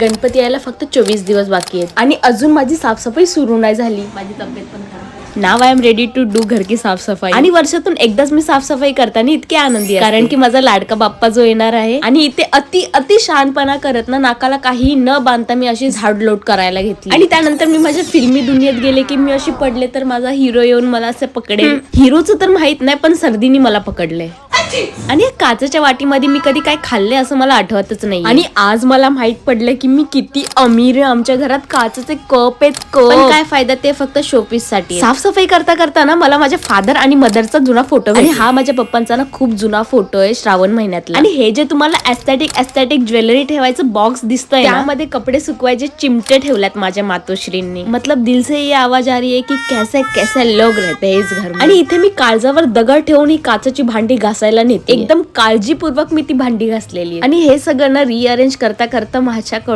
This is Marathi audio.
गणपती यायला फक्त 24 दिवस बाकी आहेत आणि अजून माझी साफसफाई सुरू नाही झाली. माझी तब्येत पण खराब. Now I am ready to do घर की साफसफाई. आणि वर्षातून एकदाच मी साफसफाई करताना इतके आनंदी आहे कारण की माझा लाडका बाप्पा जो येणार आहे. आणि इथे अति शहाणपणा करत ना, नाकाला काही न बांधता मी अशी झाड लोट करायला घेतली. आणि त्यानंतर मी माझ्या फिल्मी दुनियेत गेले की मी अशी पडले तर माझा हिरो येऊन मला असं पकडेल. हिरोचं तर माहित नाही पण सर्दीने मला पकडले. आणि काचेच्या वाटीमध्ये मी कधी काय खाल्ले असं मला आठवतच नाही. आणि आज मला माहित पडलं की मी किती अमीर आहे. आमच्या घरात काचेचे कप आहेत. पण काय फायदा, ते फक्त शोपीस साठी. साफसफाई करता ना मला माझ्या फादर आणि मदरचा जुना फोटो, आणि हा माझ्या पप्पांचा ना खूप जुना फोटो आहे श्रावण महिन्यातला. आणि हे जे तुम्हाला एस्थेटिक ज्वेलरी ठेवायचं बॉक्स दिसतंय त्यामध्ये कपडे सुकवायचे चिमटे ठेवल्यात माझ्या मातोश्रींनी. मतलब दिल से ये आवाज आ रही है की कैसे कैसे लोग रहते हैं इस घर में. आणि इथे मी काळजावर दगड ठेवून ही काचेची भांडी घासायला नेते. एकदम काळजीपूर्वक मी ती भांडी घासलेली. आणि हे सगळं ना रिअरेंज करता माझ्याकडून